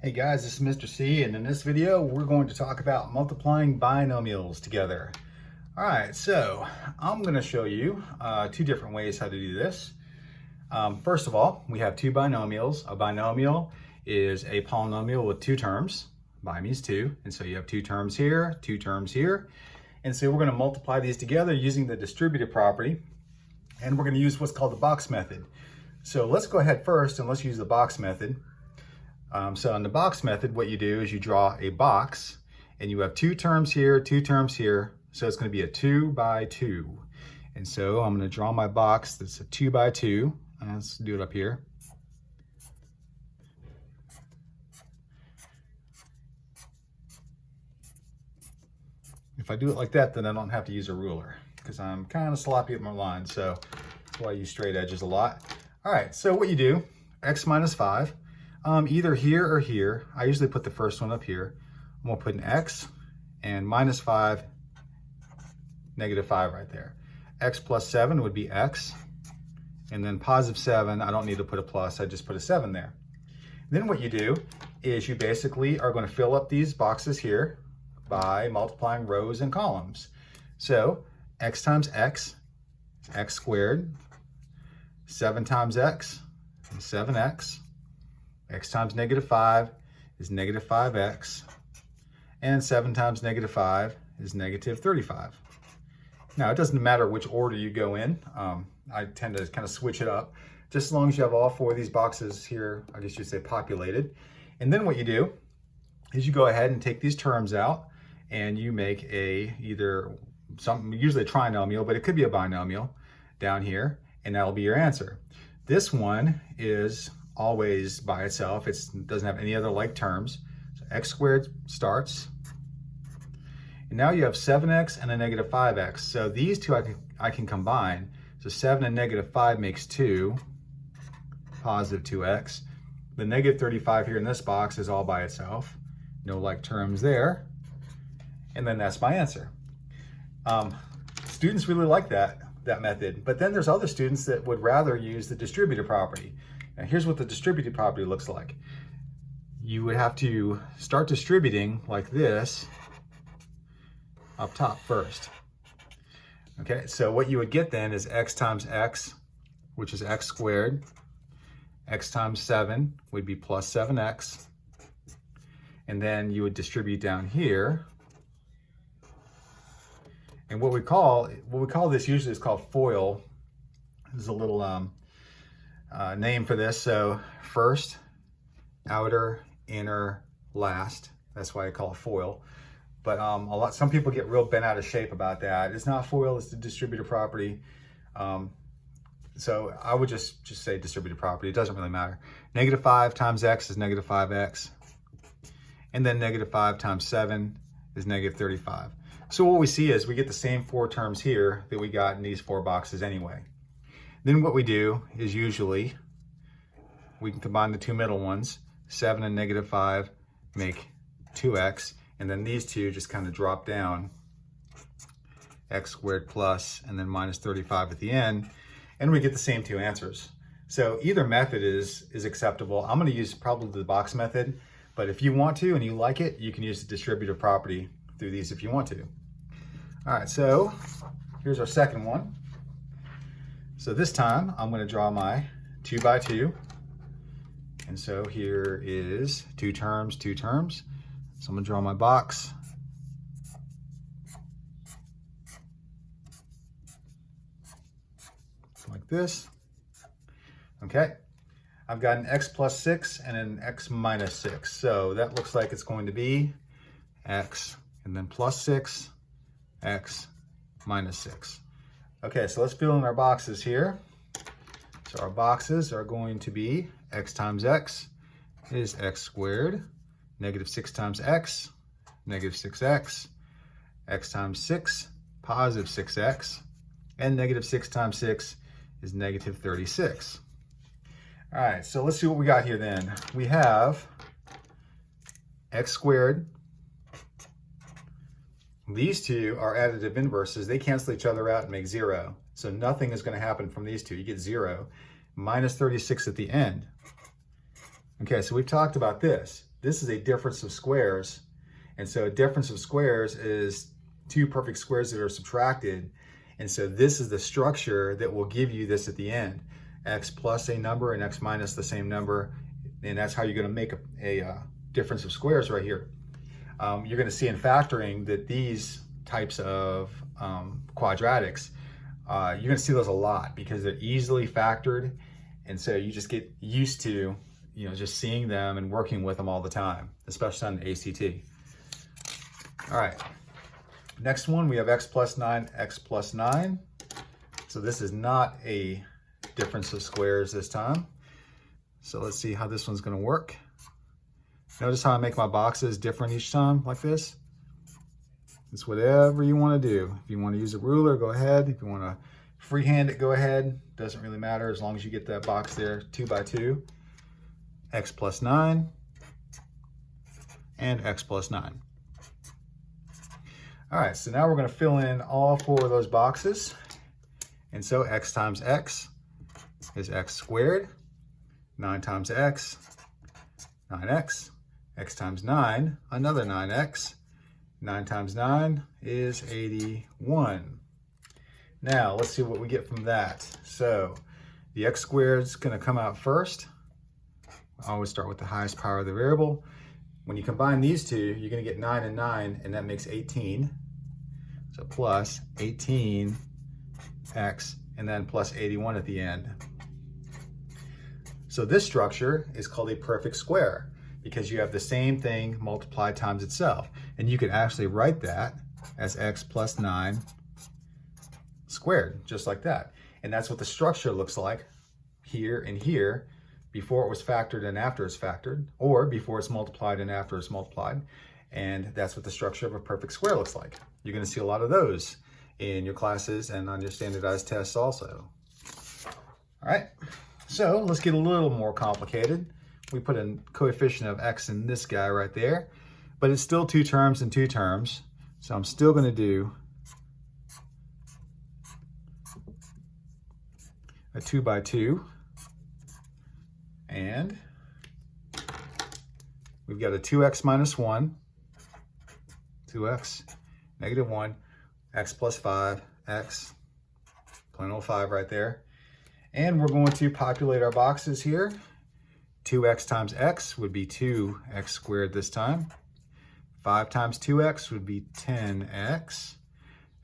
Hey guys, this is Mr. C, and in this video we're going to talk about multiplying binomials together. Alright, so I'm going to show you two different ways how to do this. First of all, we have two binomials. A binomial is a polynomial with two terms. Bi means two, and so you have two terms here, and so we're going to multiply these together using the distributive property, and we're going to use what's called the box method. So let's go ahead first and let's use the box method. So in the box method, what you do is you draw a box and you have two terms here, so it's going to be a 2 by 2. And so I'm going to draw my box that's a 2 by 2. Let's do it up here. If I do it like that, then I don't have to use a ruler because I'm kind of sloppy with my lines, so that's why I use straight edges a lot. All right, so what you do, x minus 5. Either here or here. I usually put the first one up here. I'm gonna put an x and minus 5, negative 5 right there. X plus 7 would be x. And then positive 7, I don't need to put a plus, I just put a 7 there. Then what you do is you basically are gonna fill up these boxes here by multiplying rows and columns. So x times x is x squared. 7 times x is 7x. X times negative 5 is negative 5x, and 7 times negative 5 is negative 35. Now, it doesn't matter which order you go in. I tend to kind of switch it up, just as long as you have all four of these boxes here, I guess you'd say populated. And then what you do is you go ahead and take these terms out, and you make usually a trinomial, but it could be a binomial down here, and that'll be your answer. This one is always by itself. It doesn't have any other like terms. So x squared starts. And now you have 7x and a negative 5x. So these two I can combine. So 7 and negative 5 makes 2, positive 2x. The negative 35 here in this box is all by itself. No like terms there. And then that's my answer. Students really like that method. But then there's other students that would rather use the distributive property. Now here's what the distributive property looks like. You would have to start distributing like this up top first. Okay, so what you would get then is x times x, which is x squared. X times 7 would be plus 7x. And then you would distribute down here. And what we call this usually is called FOIL. There's a little name for this. So first, outer, inner, last. That's why I call it FOIL. But some people get real bent out of shape about that. It's not FOIL, it's the distributive property. So I would just say distributive property. It doesn't really matter. Negative 5 times x is negative 5x. And then negative 5 times 7 is negative 35. So what we see is we get the same four terms here that we got in these four boxes anyway. Then what we do is usually we can combine the two middle ones. 7 and negative 5 make 2x, and then these two just kind of drop down. X squared plus, and then minus 35 at the end, and we get the same two answers. So either method is acceptable. I'm going to use probably the box method, but if you want to and you like it, you can use the distributive property through these if you want to. All right, so here's our second one. So this time I'm going to draw my 2 by 2. And so here is two terms. So I'm going to draw my box. Like this. Okay. I've got an x plus 6 and an x minus 6. So that looks like it's going to be x and then plus 6, x minus 6. Okay, so let's fill in our boxes here. So our boxes are going to be x times x is x squared, negative 6 times x, negative 6x, x times 6, positive 6x, and negative 6 times 6 is negative 36. All right, so let's see what we got here then. We have x squared. These two are additive inverses. They cancel each other out and make 0. So nothing is going to happen from these two. You get 0. Minus 36 at the end. Okay, so we've talked about this. this is a difference of squares. And so a difference of squares is two perfect squares that are subtracted. And so this is the structure that will give you this at the end. X plus a number and X minus the same number. And that's how you're going to make a difference of squares right here. You're going to see in factoring that these types of quadratics, you're going to see those a lot because they're easily factored. And so you just get used to, just seeing them and working with them all the time, especially on the ACT. All right. Next one, we have x plus 9, x plus 9. So this is not a difference of squares this time. So let's see how this one's going to work. Notice how I make my boxes different each time like this. It's whatever you want to do. If you want to use a ruler, go ahead. If you want to freehand it, go ahead. Doesn't really matter as long as you get that box there 2 by 2. X plus 9 and x plus 9. All right, so now we're going to fill in all 4 of those boxes. And so x times x is x squared. 9 times x, 9x. X times 9, another 9x. 9 times 9 is 81. Now, let's see what we get from that. So, the x squared is going to come out first. I always start with the highest power of the variable. When you combine these two, you're going to get 9 and 9, and that makes 18. So, plus 18x, and then plus 81 at the end. So, this structure is called a perfect square, because you have the same thing multiplied times itself. And you can actually write that as x plus 9 squared, just like that. And that's what the structure looks like here and here, before it was factored and after it's factored, or before it's multiplied and after it's multiplied. And that's what the structure of a perfect square looks like. You're going to see a lot of those in your classes and on your standardized tests also. All right, so let's get a little more complicated. We put a coefficient of x in this guy right there, but it's still 2 terms and 2 terms. So I'm still going to do a 2 by 2. And we've got a 2x minus 1, 2x, negative 1, x plus 5, x, plain old 5 right there. And we're going to populate our boxes here. 2x times x would be 2x squared this time. 5 times 2x would be 10x.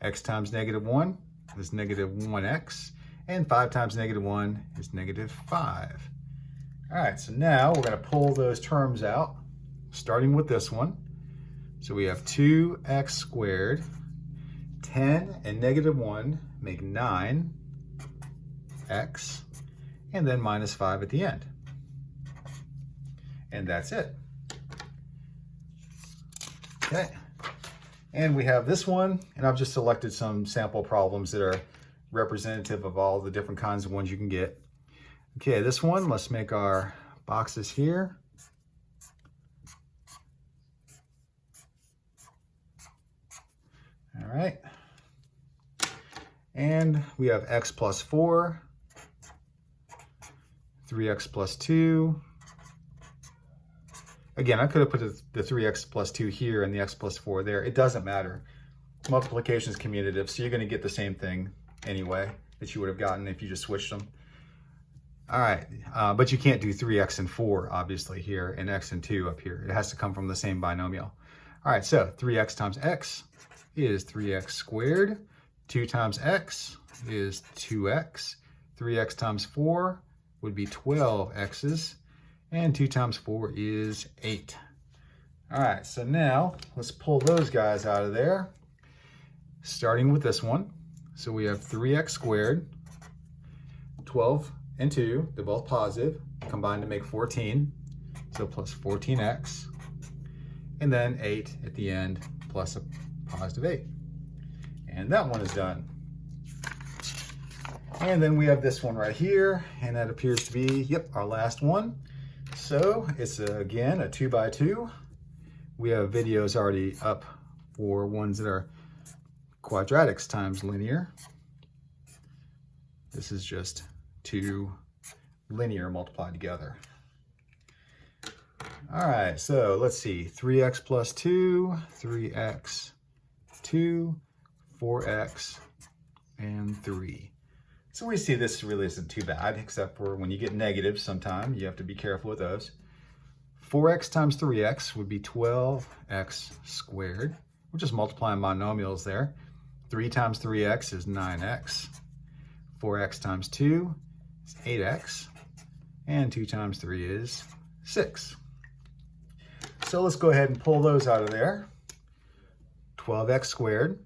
X times negative 1 is negative 1x. And 5 times negative 1 is negative 5. All right, so now we're going to pull those terms out, starting with this one. So we have 2x squared. 10 and negative 1 make 9x. And then minus 5 at the end. And that's it. Okay. And we have this one, and I've just selected some sample problems that are representative of all the different kinds of ones you can get. Okay, this one, let's make our boxes here. All right. And we have x plus 4, 3x plus 2. Again, I could have put the 3x plus 2 here and the x plus 4 there. It doesn't matter. Multiplication is commutative, so you're going to get the same thing anyway that you would have gotten if you just switched them. All right, but you can't do 3x and 4, obviously, here, and x and 2 up here. It has to come from the same binomial. All right, so 3x times x is 3x squared. 2 times x is 2x. 3x times 4 would be 12x's. And 2 times 4 is 8. All right, so now let's pull those guys out of there, starting with this one. So we have 3x squared, 12 and 2, they're both positive, combined to make 14. So plus 14x, and then 8 at the end, plus a positive 8. And that one is done. And then we have this one right here, and that appears to be, yep, our last one. So it's again a 2 by 2. We have videos already up for ones that are quadratics times linear. This is just 2 linear multiplied together. All right, so let's see, 3x plus 2, 3x, 2, 4x, and 3. So we see this really isn't too bad, except for when you get negatives sometime, you have to be careful with those. 4x times 3x would be 12x squared. We're just multiplying binomials there. 3 times 3x is 9x. 4x times 2 is 8x. And 2 times 3 is 6. So let's go ahead and pull those out of there. 12x squared.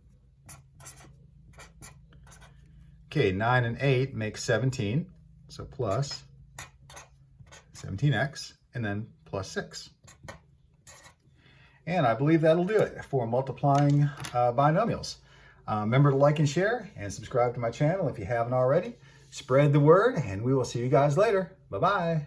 Okay, 9 and 8 make 17. So plus 17x, and then plus 6. And I believe that'll do it for multiplying binomials. Remember to like and share and subscribe to my channel if you haven't already. Spread the word, and we will see you guys later. Bye-bye.